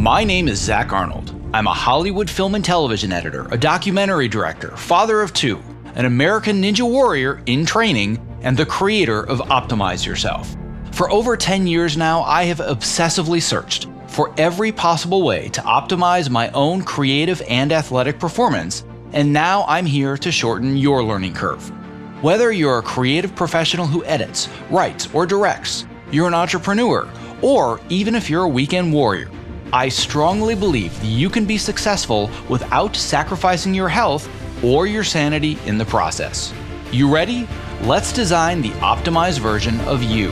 My name is Zach Arnold. I'm a Hollywood film and television editor, a documentary director, father of two, an American Ninja Warrior in training, and the creator of Optimize Yourself. For over 10 years now, I have obsessively searched for every possible way to optimize my own creative and athletic performance, and now I'm here to shorten your learning curve. Whether you're a creative professional who edits, writes, or directs, you're an entrepreneur, or even if you're a weekend warrior, I strongly believe that you can be successful without sacrificing your health or your sanity in the process. You ready? Let's design the optimized version of you.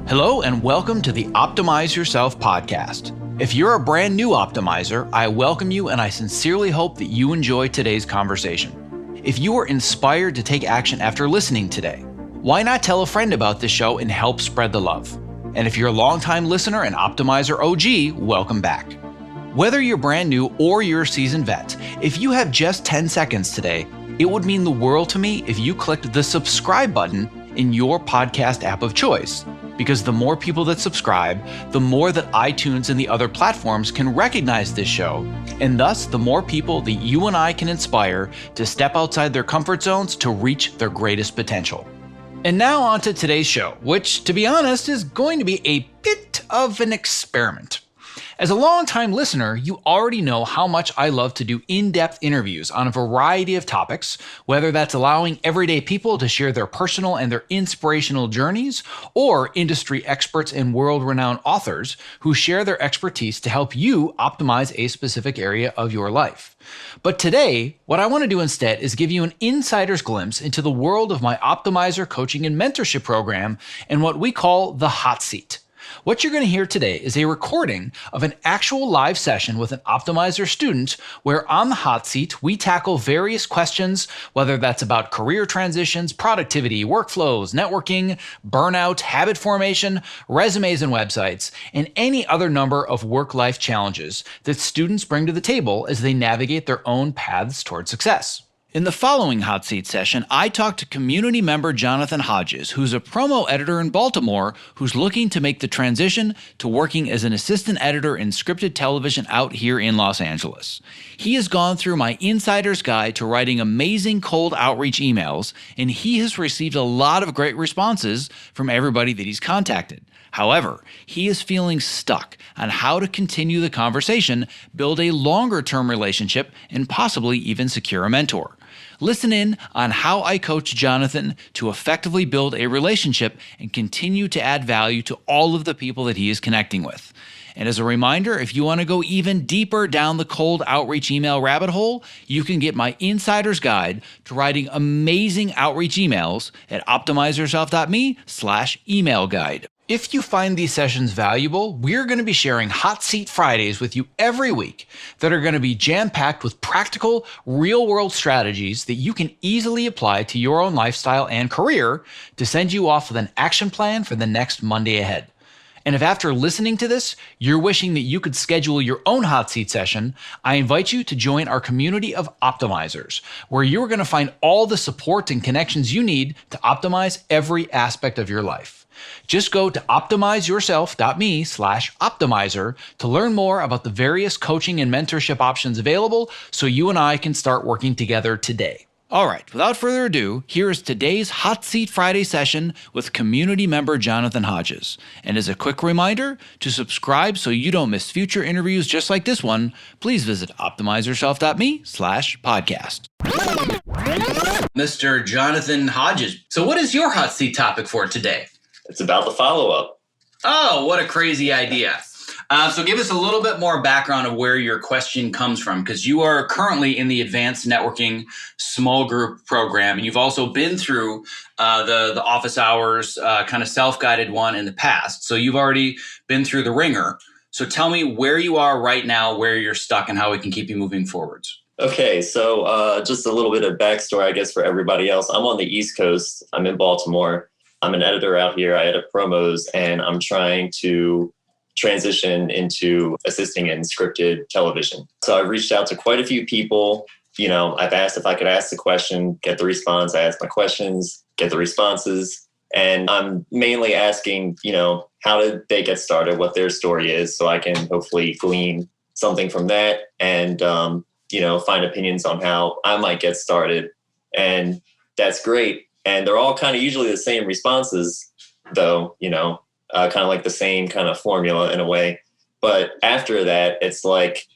Hello and welcome to the Optimize Yourself podcast. If you're a brand new optimizer, I welcome you and I sincerely hope that you enjoy today's conversation. If you are inspired to take action after listening today, why not tell a friend about this show and help spread the love? And if you're a longtime listener and Optimizer OG, welcome back. Whether you're brand new or you're a seasoned vet, if you have just 10 seconds today, it would mean the world to me if you clicked the subscribe button in your podcast app of choice. Because the more people that subscribe, the more that iTunes and the other platforms can recognize this show, and thus the more people that you and I can inspire to step outside their comfort zones to reach their greatest potential. And now on to today's show, which, to be honest, is going to be a bit of an experiment. As a longtime listener, you already know how much I love to do in-depth interviews on a variety of topics, whether that's allowing everyday people to share their personal and their inspirational journeys, or industry experts and world-renowned authors who share their expertise to help you optimize a specific area of your life. But today, what I want to do instead is give you an insider's glimpse into the world of my Optimizer coaching and mentorship program and what we call the hot seat. What you're going to hear today is a recording of an actual live session with an Optimizer student where on the hot seat, we tackle various questions, whether that's about career transitions, productivity, workflows, networking, burnout, habit formation, resumes and websites, and any other number of work-life challenges that students bring to the table as they navigate their own paths toward success. In the following hot seat session, I talked to community member Jonathan Hodges, who's a promo editor in Baltimore who's looking to make the transition to working as an assistant editor in scripted television out here in Los Angeles. He has gone through my insider's guide to writing amazing cold outreach emails, and he has received a lot of great responses from everybody that he's contacted. However, he is feeling stuck on how to continue the conversation, build a longer-term relationship, and possibly even secure a mentor. Listen in on how I coach Jonathan to effectively build a relationship and continue to add value to all of the people that he is connecting with. And as a reminder, if you want to go even deeper down the cold outreach email rabbit hole, you can get my insider's guide to writing amazing outreach emails at optimizeyourself.me/email guide. If you find these sessions valuable, we're going to be sharing Hot Seat Fridays with you every week that are going to be jam-packed with practical, real-world strategies that you can easily apply to your own lifestyle and career to send you off with an action plan for the next Monday ahead. And if after listening to this, you're wishing that you could schedule your own hot seat session, I invite you to join our community of optimizers, where you're going to find all the support and connections you need to optimize every aspect of your life. Just go to optimizeyourself.me/optimizer to learn more about the various coaching and mentorship options available so you and I can start working together today. All right, without further ado, here is today's Hot Seat Friday session with community member Jonathan Hodges. And as a quick reminder, to subscribe so you don't miss future interviews just like this one, please visit optimizeyourself.me/podcast. Mr. Jonathan Hodges, so what is your hot seat topic for today? It's about the follow-up. Oh, what a crazy idea. So give us a little bit more background of where your question comes from, because you are currently in the Advanced Networking Small Group Program, and you've also been through the office hours kind of self-guided one in the past. So you've already been through the ringer. So tell me where you are right now, where you're stuck, and how we can keep you moving forwards. Okay, so just a little bit of backstory, I guess, for everybody else. I'm on the East Coast. I'm in Baltimore. I'm an editor out here. I edit promos, and I'm trying to transition into assisting in scripted television. So I've reached out to quite a few people. I've asked if I could ask the question, get the response. I ask my questions, get the responses. And I'm mainly asking, how did they get started, what their story is, so I can hopefully glean something from that and, find opinions on how I might get started. And that's great. And they're all kind of usually the same responses, though, kind of like the same kind of formula in a way. But after that, it's like,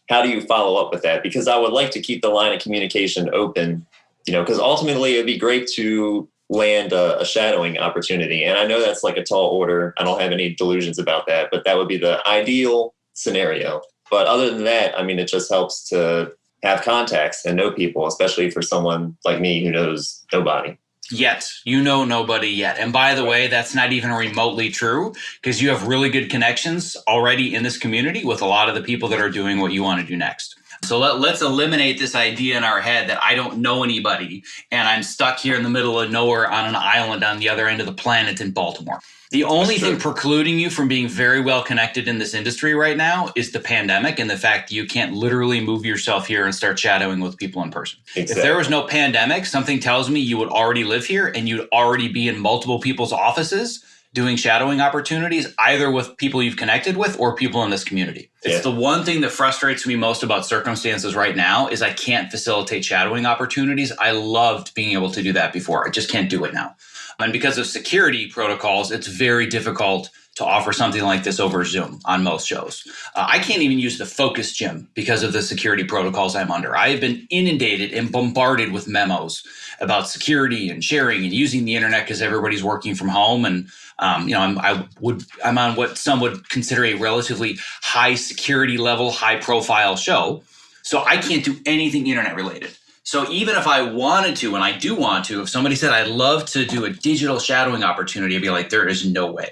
how do you follow up with that? Because I would like to keep the line of communication open, because ultimately it'd be great to land a shadowing opportunity. And I know that's like a tall order. I don't have any delusions about that, but that would be the ideal scenario. But other than that, I mean, it just helps to have contacts and know people, especially for someone like me who knows nobody. Yet. You know nobody yet. And by the way, that's not even remotely true, because you have really good connections already in this community with a lot of the people that are doing what you want to do next. So let's eliminate this idea in our head that I don't know anybody and I'm stuck here in the middle of nowhere on an island on the other end of the planet in Baltimore. The only thing precluding you from being very well connected in this industry right now is the pandemic and the fact that you can't literally move yourself here and start shadowing with people in person. Exactly. If there was no pandemic, something tells me you would already live here and you'd already be in multiple people's offices doing shadowing opportunities, either with people you've connected with or people in this community. It's the one thing that frustrates me most about circumstances right now is I can't facilitate shadowing opportunities. I loved being able to do that before. I just can't do it now. And because of security protocols, it's very difficult to offer something like this over Zoom on most shows. I can't even use the Focus Gym because of the security protocols I'm under. I have been inundated and bombarded with memos about security and sharing and using the internet because everybody's working from home. And I'm on what some would consider a relatively high security level, high profile show. So I can't do anything internet related. So even if I wanted to, and I do want to, if somebody said I'd love to do a digital shadowing opportunity, I'd be like, there is no way.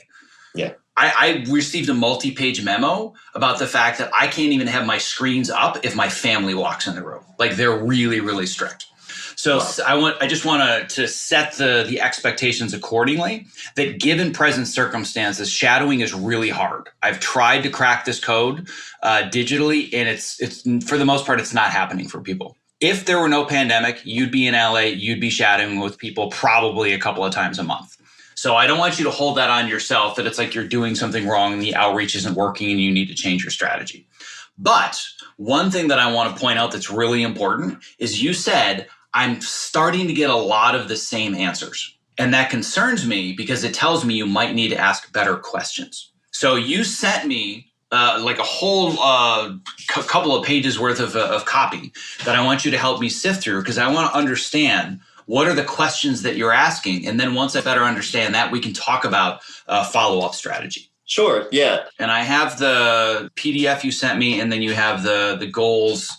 Yeah. I received a multi-page memo about the fact that I can't even have my screens up if my family walks in the room. Like they're really, really strict. So wow. I just want to set the expectations accordingly, that given present circumstances, shadowing is really hard. I've tried to crack this code digitally, and it's for the most part, it's not happening for people. If there were no pandemic, you'd be in LA, you'd be shadowing with people probably a couple of times a month. So I don't want you to hold that on yourself, that it's like you're doing something wrong and the outreach isn't working and you need to change your strategy. But one thing that I want to point out that's really important is you said, I'm starting to get a lot of the same answers. And that concerns me because it tells me you might need to ask better questions. So you sent me like a whole couple of pages worth of copy that I want you to help me sift through, because I want to understand what are the questions that you're asking. And then once I better understand that, we can talk about follow-up strategy. Sure, yeah. And I have the PDF you sent me, and then you have the goals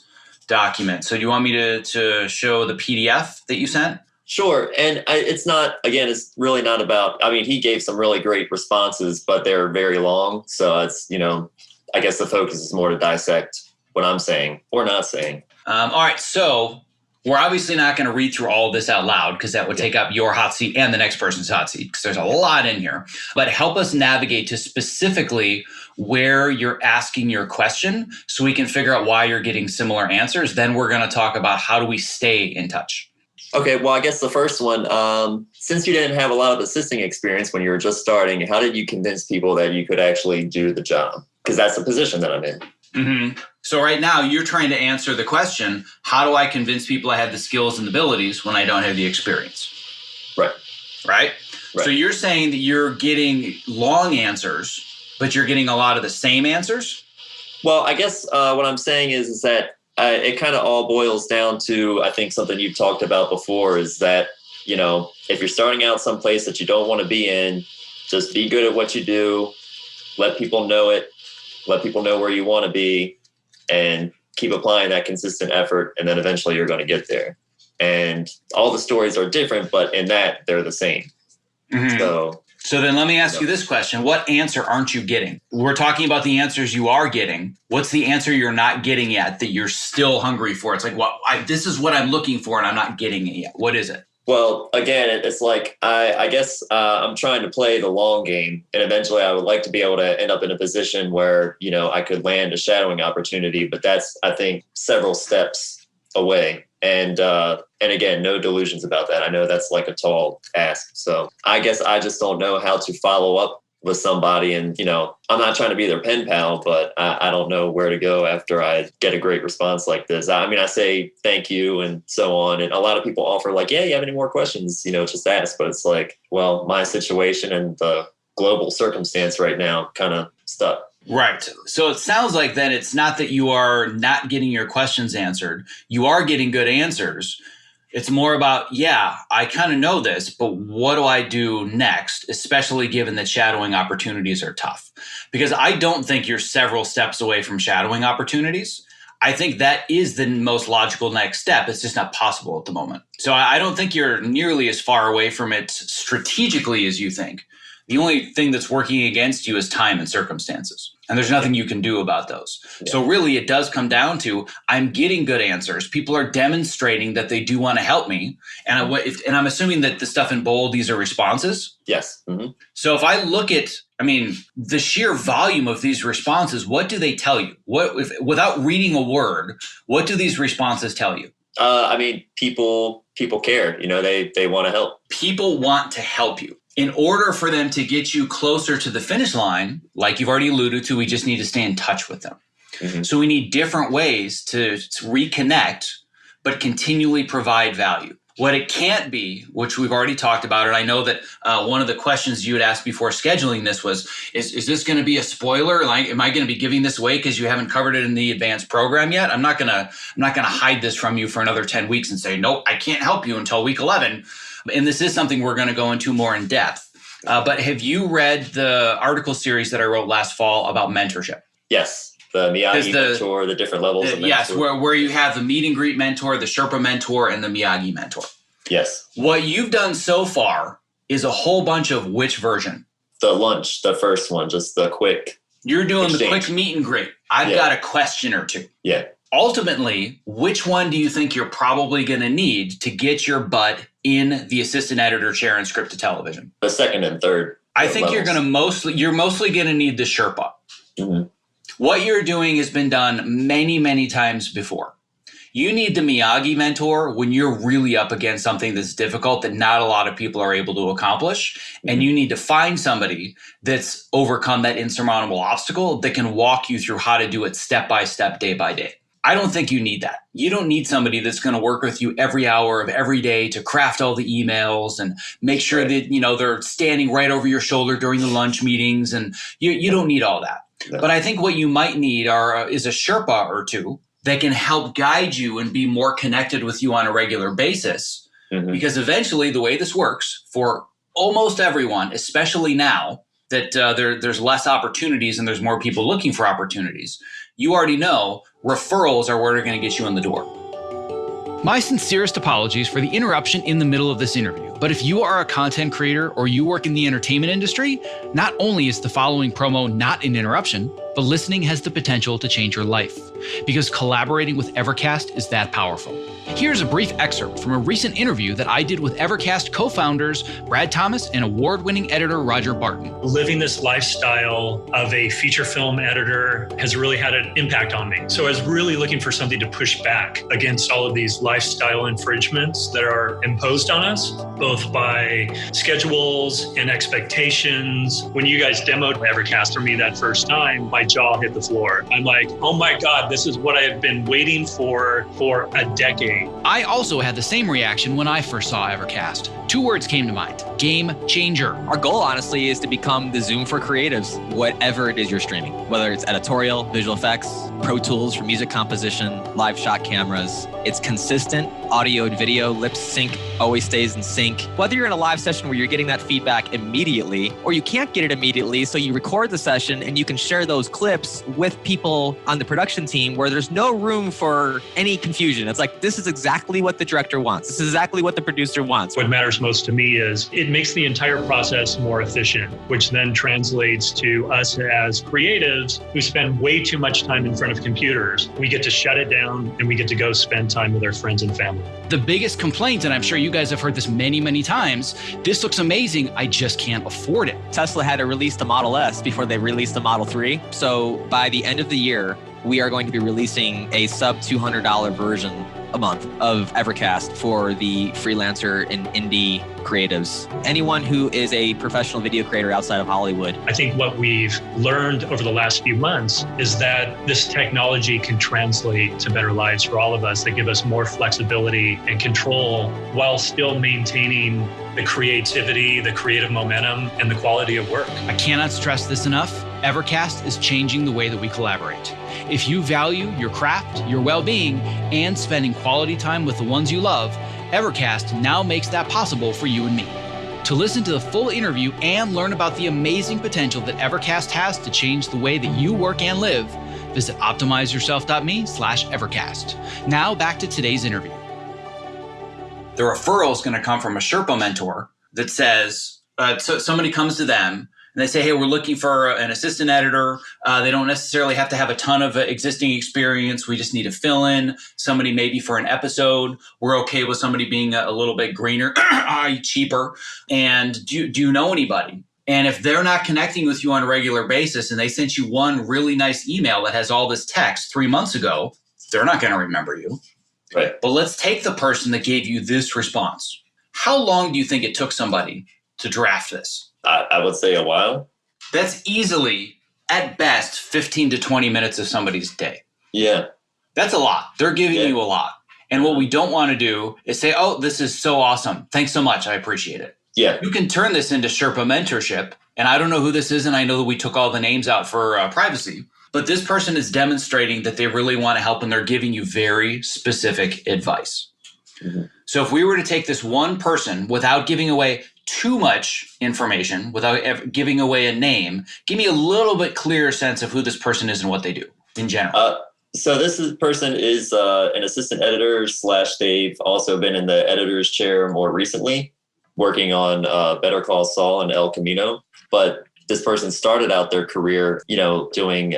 document. So do you want me to show the PDF that you sent? Sure. And it's really not about, he gave some really great responses, but they're very long. So it's, I guess the focus is more to dissect what I'm saying or not saying. All right. So we're obviously not going to read through all of this out loud because that would take up your hot seat and the next person's hot seat, because there's a lot in here. But help us navigate to specifically where you're asking your question so we can figure out why you're getting similar answers. Then we're going to talk about how do we stay in touch. Okay, well, I guess the first one, since you didn't have a lot of assisting experience when you were just starting, how did you convince people that you could actually do the job? Because that's the position that I'm in. Mm-hmm. So right now you're trying to answer the question, how do I convince people I have the skills and abilities when I don't have the experience? Right? So you're saying that you're getting long answers, but you're getting a lot of the same answers? Well, I guess what I'm saying is that it kind of all boils down to, I think, something you've talked about before is that, if you're starting out someplace that you don't want to be in, just be good at what you do, let people know it, let people know where you want to be, and keep applying that consistent effort. And then eventually you're going to get there. And all the stories are different, but in that they're the same. Mm-hmm. So then let me ask you this question. What answer aren't you getting? We're talking about the answers you are getting. What's the answer you're not getting yet that you're still hungry for? It's like, this is what I'm looking for and I'm not getting it yet. What is it? Well, again, it's like, I guess I'm trying to play the long game. And eventually I would like to be able to end up in a position where, I could land a shadowing opportunity. But that's, I think, several steps away. And again, no delusions about that. I know that's like a tall ask. So I guess I just don't know how to follow up with somebody. And, I'm not trying to be their pen pal, but I don't know where to go after I get a great response like this. I mean, I say thank you and so on. And a lot of people offer like, yeah, you have any more questions, just ask. But it's like, well, my situation and the global circumstance right now kind of stuck. Right. So it sounds like then it's not that you are not getting your questions answered. You are getting good answers. It's more about, yeah, I kind of know this, but what do I do next, especially given that shadowing opportunities are tough? Because I don't think you're several steps away from shadowing opportunities. I think that is the most logical next step. It's just not possible at the moment. So I don't think you're nearly as far away from it strategically as you think. The only thing that's working against you is time and circumstances. And there's nothing you can do about those. Yeah. So really, it does come down to, I'm getting good answers. People are demonstrating that they do want to help me. And I'm assuming that the stuff in bold, these are responses? Yes. Mm-hmm. So if I look at, the sheer volume of these responses, what do they tell you? Without reading a word, what do these responses tell you? People care. They want to help. People want to help you. In order for them to get you closer to the finish line, like you've already alluded to, we just need to stay in touch with them. Mm-hmm. So we need different ways to reconnect, but continually provide value. What it can't be, which we've already talked about, and I know that one of the questions you had asked before scheduling this was, is this going to be a spoiler? Like, am I going to be giving this away because you haven't covered it in the advanced program yet? I'm not going to hide this from you for another 10 weeks and say, nope, I can't help you until week 11. And this is something we're going to go into more in depth. But have you read the article series that I wrote last fall about mentorship? Yes. The Miyagi mentor, the different levels of mentor. Yes, where you have the meet and greet mentor, the Sherpa mentor, and the Miyagi mentor. Yes. What you've done so far is a whole bunch of which version? The lunch, the first one, just the quick You're doing exchange. The quick meet and greet. I've got a question or two. Yeah. Ultimately, which one do you think you're probably going to need to get your butt in the assistant editor chair in script to television? The second and third. I think levels. You're mostly going to need the Sherpa. Mm-hmm. What you're doing has been done many, many times before. You need the Miyagi mentor when you're really up against something that's difficult that not a lot of people are able to accomplish. Mm-hmm. And you need to find somebody that's overcome that insurmountable obstacle that can walk you through how to do it step by step, day by day. I don't think you need that. You don't need somebody that's going to work with you every hour of every day to craft all the emails and make sure that, they're standing right over your shoulder during the lunch meetings. And you don't need all that. Yeah. But I think what you might need is a Sherpa or two that can help guide you and be more connected with you on a regular basis. Mm-hmm. Because eventually the way this works for almost everyone, especially now that there's less opportunities and there's more people looking for opportunities, you already know referrals are where they're going to get you in the door. My sincerest apologies for the interruption in the middle of this interview. But if you are a content creator or you work in the entertainment industry, not only is the following promo not an interruption, but listening has the potential to change your life. Because collaborating with Evercast is that powerful. Here's a brief excerpt from a recent interview that I did with Evercast co-founders Brad Thomas and award-winning editor Roger Barton. Living this lifestyle of a feature film editor has really had an impact on me. So I was really looking for something to push back against all of these lifestyle infringements that are imposed on us, both by schedules and expectations. When you guys demoed Evercast for me that first time, my jaw hit the floor. I'm like, oh my God, this is what I have been waiting for a decade. I also had the same reaction when I first saw Evercast. 2 words came to mind: game changer. Our goal, honestly, is to become the Zoom for creatives, whatever it is you're streaming, whether it's editorial, visual effects, Pro Tools for music composition, live shot cameras. It's consistent audio and video, lip sync, always stays in sync. Whether you're in a live session where you're getting that feedback immediately, or you can't get it immediately, so you record the session and you can share those clips with people on the production team where there's no room for any confusion. It's like, this is exactly what the director wants. This is exactly what the producer wants. What matters most to me is it makes the entire process more efficient, which then translates to us as creatives who spend way too much time in front of computers. We get to shut it down and we get to go spend time with our friends and family. The biggest complaint, and I'm sure you guys have heard this many, many times, this looks amazing, I just can't afford it. Tesla had to release the Model S before they released the Model 3. So by the end of the year, we are going to be releasing a sub $200 version a month of Evercast for the freelancer and indie creatives. Anyone who is a professional video creator outside of Hollywood. I think what we've learned over the last few months is that this technology can translate to better lives for all of us that give us more flexibility and control while still maintaining the creativity, the creative momentum, and the quality of work. I cannot stress this enough. Evercast is changing the way that we collaborate. If you value your craft, your well-being, and spending quality time with the ones you love, Evercast now makes that possible for you and me. To listen to the full interview and learn about the amazing potential that Evercast has to change the way that you work and live, visit optimizeyourself.me/Evercast. Now back to today's interview. The referral is going to come from a Sherpa mentor that says, so somebody comes to them and they say, hey, we're looking for an assistant editor. They don't necessarily have to have a ton of existing experience. We just need to fill in somebody maybe for an episode. We're okay with somebody being a little bit greener, cheaper. And do you know anybody? And if they're not connecting with you on a regular basis and they sent you one really nice email that has all this text 3 months ago, they're not going to remember you. Right. But let's take the person that gave you this response. How long do you think it took somebody to draft this? I would say a while. That's easily, at best, 15 to 20 minutes of somebody's day. Yeah. That's a lot. They're giving you a lot. And what we don't want to do is say, oh, this is so awesome. Thanks so much. I appreciate it. Yeah. You can turn this into Sherpa mentorship. And I don't know who this is. And I know that we took all the names out for privacy. But this person is demonstrating that they really want to help and they're giving you very specific advice. Mm-hmm. So if we were to take this one person without giving away too much information, without giving away a name, give me a little bit clearer sense of who this person is and what they do in general. So this person is an assistant editor / they've also been in the editor's chair more recently, working on Better Call Saul and El Camino. But this person started out their career, doing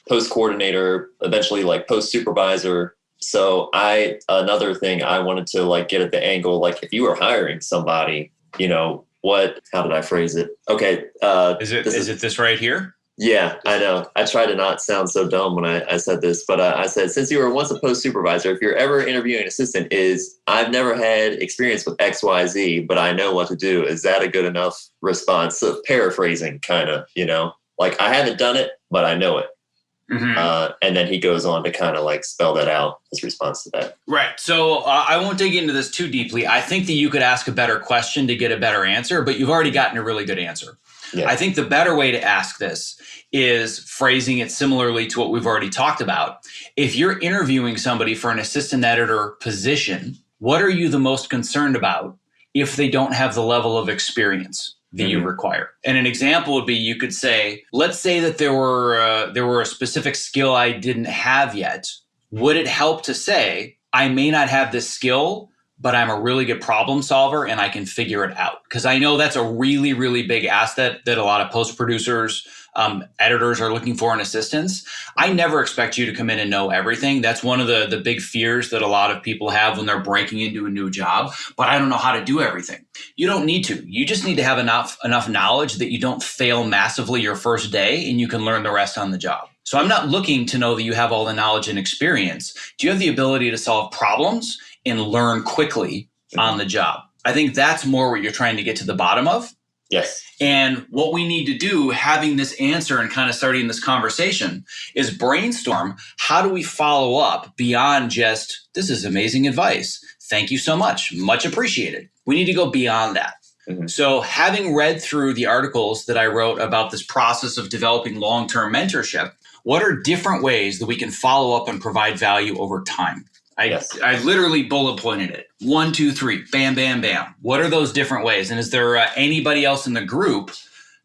post coordinator, eventually like post supervisor. So another thing I wanted to get at the angle, like if you were hiring somebody, how did I phrase it? Okay. Is it this right here? Yeah, I know. I try to not sound so dumb when I said this, but I said, since you were once a post supervisor, if you're ever interviewing an assistant, I've never had experience with XYZ, but I know what to do. Is that a good enough response? So paraphrasing kind of, like I haven't done it, but I know it. Mm-hmm. And then he goes on to kind of spell that out, his response to that. Right. So I won't dig into this too deeply. I think that you could ask a better question to get a better answer, but you've already gotten a really good answer. Yeah. I think the better way to ask this is phrasing it similarly to what we've already talked about. If you're interviewing somebody for an assistant editor position, what are you the most concerned about if they don't have the level of experience that you require? And an example would be, you could say, let's say that there were a specific skill I didn't have yet. Would it help to say, I may not have this skill, but I'm a really good problem solver and I can figure it out? Because I know that's a really, really big asset that a lot of post producers, editors are looking for in assistants. I never expect you to come in and know everything. That's one of the big fears that a lot of people have when they're breaking into a new job. But I don't know how to do everything. You don't need to. You just need to have enough knowledge that you don't fail massively your first day and you can learn the rest on the job. So I'm not looking to know that you have all the knowledge and experience. Do you have the ability to solve problems and learn quickly on the job? I think that's more what you're trying to get to the bottom of. Yes. And what we need to do, having this answer and kind of starting this conversation, is brainstorm, how do we follow up beyond just, this is amazing advice. Thank you so much. Much appreciated. We need to go beyond that. Mm-hmm. So having read through the articles that I wrote about this process of developing long-term mentorship, what are different ways that we can follow up and provide value over time? I literally bullet pointed it. 1, 2, 3, bam, bam, bam. What are those different ways? And is there anybody else in the group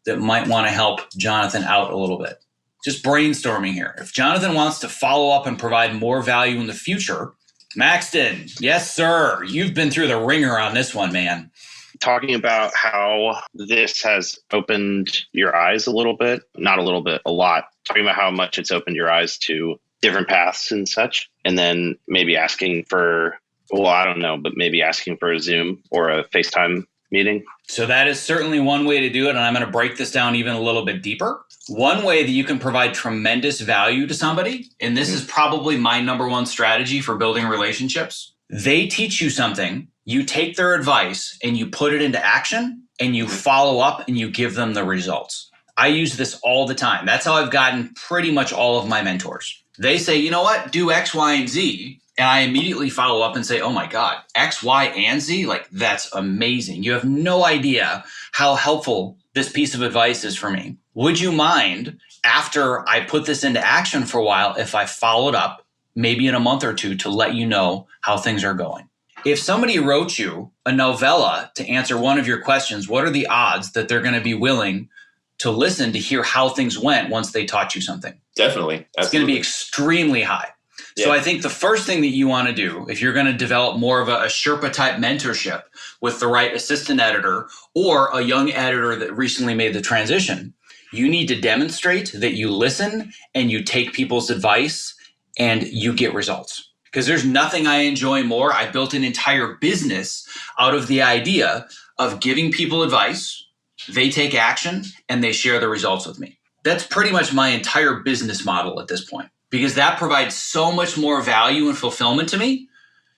that might want to help Jonathan out a little bit? Just brainstorming here. If Jonathan wants to follow up and provide more value in the future, Maxton, yes, sir. You've been through the ringer on this one, man. Talking about how this has opened your eyes a little bit, not a little bit, a lot. Talking about how much it's opened your eyes to different paths and such. And then maybe asking for, well, I don't know, but maybe asking for a Zoom or a FaceTime meeting? So that is certainly one way to do it. And I'm going to break this down even a little bit deeper. One way that you can provide tremendous value to somebody, and this is probably my number one strategy for building relationships. They teach you something, you take their advice and you put it into action and you follow up and you give them the results. I use this all the time. That's how I've gotten pretty much all of my mentors. They say, you know what, do X, Y, and Z. And I immediately follow up and say, oh my God, X, Y, and Z, like that's amazing. You have no idea how helpful this piece of advice is for me. Would you mind, after I put this into action for a while, if I followed up maybe in a month or two to let you know how things are going? If somebody wrote you a novella to answer one of your questions, what are the odds that they're going to be willing to listen to hear how things went once they taught you something? Definitely. Absolutely. It's going to be extremely high. So I think the first thing that you want to do, if you're going to develop more of a Sherpa type mentorship with the right assistant editor or a young editor that recently made the transition, you need to demonstrate that you listen and you take people's advice and you get results. Because there's nothing I enjoy more. I built an entire business out of the idea of giving people advice, they take action, and they share the results with me. That's pretty much my entire business model at this point, because that provides so much more value and fulfillment to me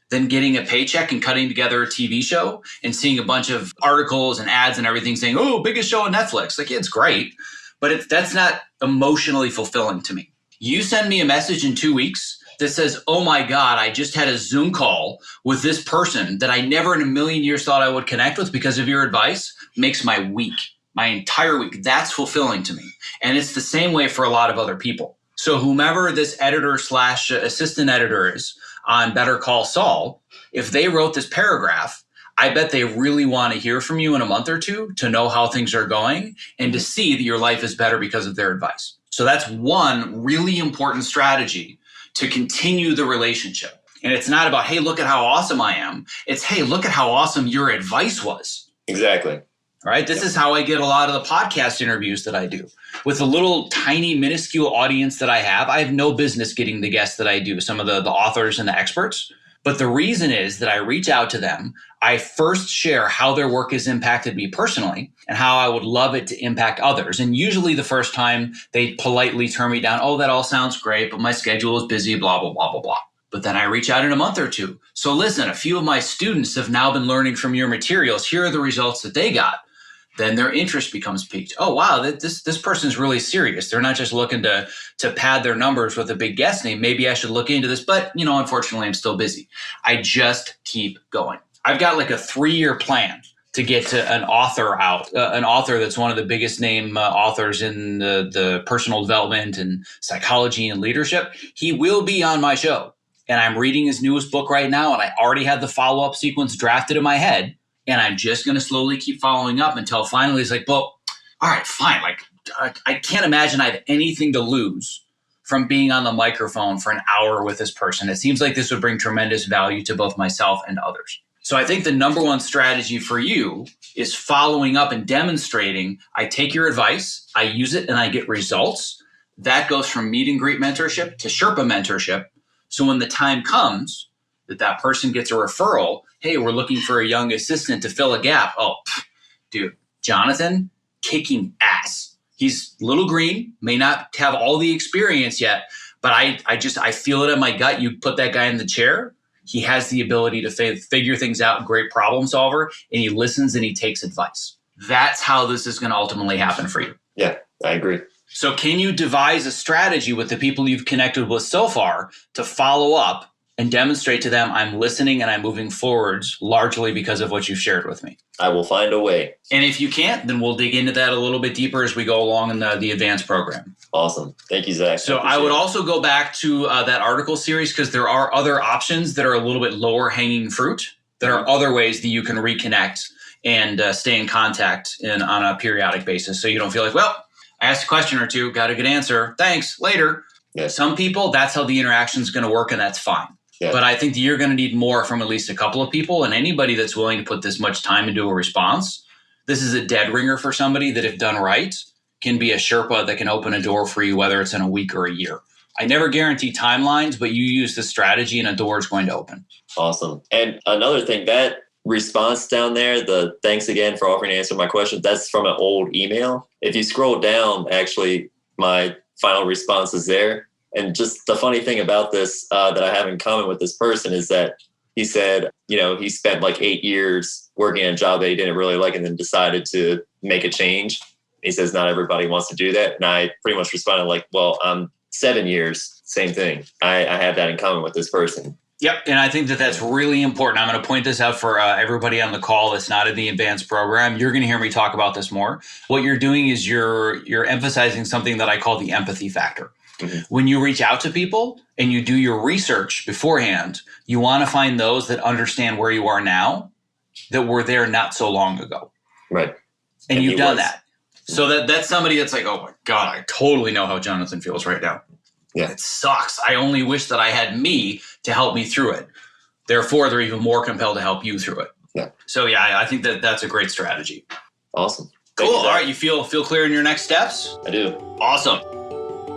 than getting a paycheck and cutting together a TV show and seeing a bunch of articles and ads and everything saying, oh, biggest show on Netflix. Like, it's great, but that's not emotionally fulfilling to me. You send me a message in 2 weeks that says, oh my God, I just had a Zoom call with this person that I never in a million years thought I would connect with because of your advice, makes my week, my entire week. That's fulfilling to me. And it's the same way for a lot of other people. So whomever this editor / assistant editor is on Better Call Saul, if they wrote this paragraph, I bet they really want to hear from you in a month or two to know how things are going and to see that your life is better because of their advice. So that's one really important strategy to continue the relationship. And it's not about, hey, look at how awesome I am. It's, hey, look at how awesome your advice was. Exactly. Right? This is how I get a lot of the podcast interviews that I do. With the little tiny minuscule audience that I have no business getting the guests that I do, some of the authors and the experts. But the reason is that I reach out to them. I first share how their work has impacted me personally and how I would love it to impact others. And usually the first time they politely turn me down, oh, that all sounds great, but my schedule is busy, blah, blah, blah, blah, blah. But then I reach out in a month or two. So listen, a few of my students have now been learning from your materials. Here are the results that they got. Then their interest becomes piqued. Oh, wow, this person's really serious. They're not just looking to pad their numbers with a big guest name. Maybe I should look into this, but unfortunately, I'm still busy. I just keep going. I've got like a 3-year plan to get to an author out, an author that's one of the biggest name authors in the personal development and psychology and leadership. He will be on my show. And I'm reading his newest book right now, and I already have the follow-up sequence drafted in my head. And I'm just going to slowly keep following up until finally it's like, well, all right, fine. Like, I can't imagine I have anything to lose from being on the microphone for an hour with this person. It seems like this would bring tremendous value to both myself and others. So I think the number one strategy for you is following up and demonstrating, I take your advice, I use it, and I get results. That goes from meet and greet mentorship to Sherpa mentorship. So when the time comes that person gets a referral, hey, we're looking for a young assistant to fill a gap. Oh, dude, Jonathan, kicking ass. He's a little green, may not have all the experience yet, but I feel it in my gut. You put that guy in the chair, he has the ability to figure things out, great problem solver, and he listens and he takes advice. That's how this is going to ultimately happen for you. Yeah, I agree. So can you devise a strategy with the people you've connected with so far to follow up and demonstrate to them I'm listening and I'm moving forwards largely because of what you've shared with me? I will find a way. And if you can't, then we'll dig into that a little bit deeper as we go along in the advanced program. Awesome. Thank you, Zach. So I would also go back to that article series because there are other options that are a little bit lower hanging fruit. There are other ways that you can reconnect and stay in contact on a periodic basis. So you don't feel like, well, I asked a question or two, got a good answer. Thanks, later. Yeah. Some people, that's how the interaction is going to work, and that's fine. Yeah. But I think that you're going to need more from at least a couple of people, and anybody that's willing to put this much time into a response. This is a dead ringer for somebody that, if done right, can be a Sherpa that can open a door for you, whether it's in a week or a year. I never guarantee timelines, but you use this strategy and a door is going to open. Awesome. And another thing, that response down there, the thanks again for offering to answer my question, that's from an old email. If you scroll down, actually, my final response is there. And just the funny thing about this that I have in common with this person is that he said, he spent like 8 years working at a job that he didn't really like and then decided to make a change. He says, not everybody wants to do that. And I pretty much responded like, well, 7 years, same thing. I have that in common with this person. Yep. And I think that that's really important. I'm going to point this out for everybody on the call that's not in the advanced program. You're going to hear me talk about this more. What you're doing is you're emphasizing something that I call the empathy factor. Mm-hmm. When you reach out to people and you do your research beforehand, you want to find those that understand where you are now, that were there not so long ago. Right. And you've done that. So that's somebody that's like, oh my God, I totally know how Jonathan feels right now. Yeah. It sucks. I only wish that I had me to help me through it. Therefore, they're even more compelled to help you through it. Yeah. So yeah, I think that that's a great strategy. Awesome. Cool. All right. You feel clear in your next steps? I do. Awesome.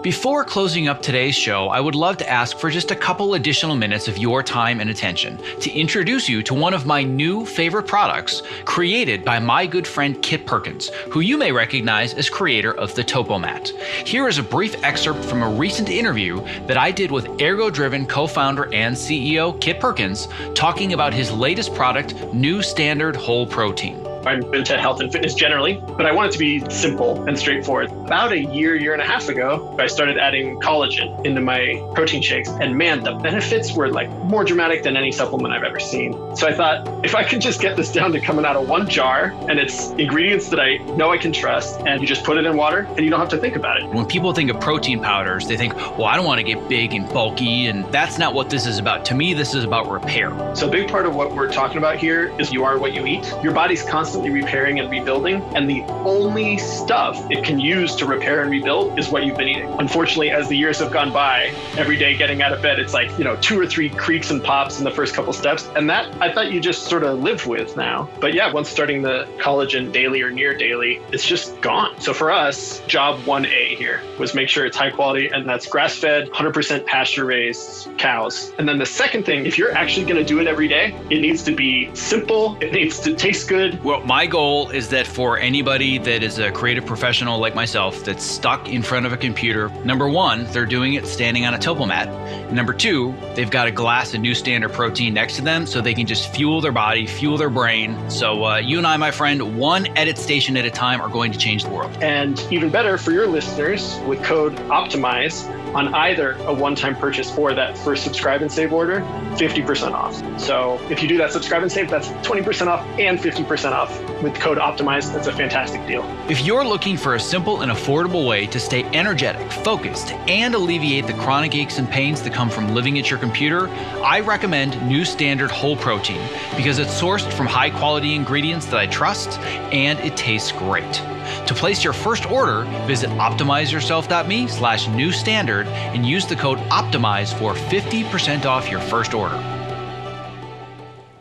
Before closing up today's show, I would love to ask for just a couple additional minutes of your time and attention to introduce you to one of my new favorite products created by my good friend Kit Perkins, who you may recognize as creator of the Topomat. Here is a brief excerpt from a recent interview that I did with Ergo-Driven co-founder and CEO Kit Perkins, talking about his latest product, New Standard Whole Protein. I'm into health and fitness generally, but I want it to be simple and straightforward. About a year and a half ago, I started adding collagen into my protein shakes. And man, the benefits were like more dramatic than any supplement I've ever seen. So I thought, if I could just get this down to coming out of one jar and it's ingredients that I know I can trust, and you just put it in water and you don't have to think about it. When people think of protein powders, they think, well, I don't want to get big and bulky. And that's not what this is about. To me, this is about repair. So a big part of what we're talking about here is you are what you eat. Your body's constantly repairing and rebuilding, and the only stuff it can use to repair and rebuild is what you've been eating. Unfortunately, as the years have gone by, every day getting out of bed, it's like, 2 or 3 creaks and pops in the first couple steps, and that I thought you just sort of lived with now. But yeah, once starting the collagen daily or near daily, it's just gone. So for us, job 1A here was make sure it's high quality, and that's grass-fed, 100% pasture-raised cows. And then the second thing, if you're actually going to do it every day, it needs to be simple, it needs to taste good. Well, my goal is that for anybody that is a creative professional like myself that's stuck in front of a computer, number one, they're doing it standing on a Topomat. Number two, they've got a glass of New Standard protein next to them so they can just fuel their body, fuel their brain. So you and I, my friend, one edit station at a time are going to change the world. And even better for your listeners, with code OPTIMIZE on either a one-time purchase or that first subscribe and save order, 50% off. So if you do that subscribe and save, that's 20% off and 50% off. With code OPTIMIZE, that's a fantastic deal. If you're looking for a simple and affordable way to stay energetic, focused, and alleviate the chronic aches and pains that come from living at your computer, I recommend New Standard Whole Protein because it's sourced from high-quality ingredients that I trust, and it tastes great. To place your first order, visit optimizeyourself.me/newstandard and use the code OPTIMIZE for 50% off your first order.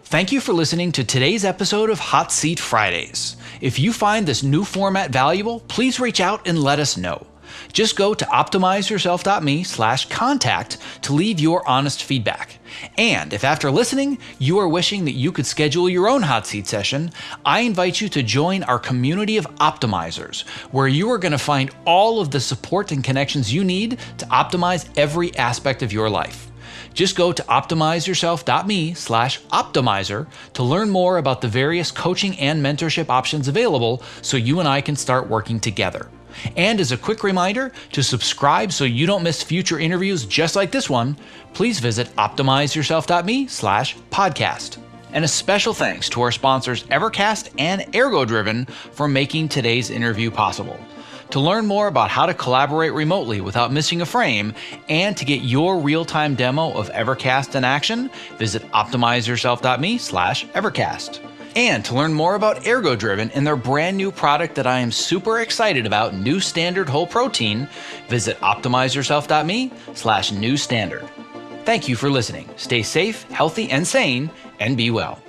Thank you for listening to today's episode of Hot Seat Fridays. If you find this new format valuable, please reach out and let us know. Just go to optimizeyourself.me/contact to leave your honest feedback. And if after listening, you are wishing that you could schedule your own hot seat session, I invite you to join our community of optimizers, where you are going to find all of the support and connections you need to optimize every aspect of your life. Just go to optimizeyourself.me/optimizer to learn more about the various coaching and mentorship options available so you and I can start working together. And as a quick reminder to subscribe so you don't miss future interviews just like this one, please visit optimizeyourself.me/podcast. And a special thanks to our sponsors Evercast and Ergo-Driven for making today's interview possible. To learn more about how to collaborate remotely without missing a frame and to get your real-time demo of Evercast in action, visit optimizeyourself.me/Evercast. And to learn more about Ergo-Driven and their brand new product that I am super excited about, New Standard Whole Protein, visit optimizeyourself.me/newstandard. Thank you for listening. Stay safe, healthy, and sane, and be well.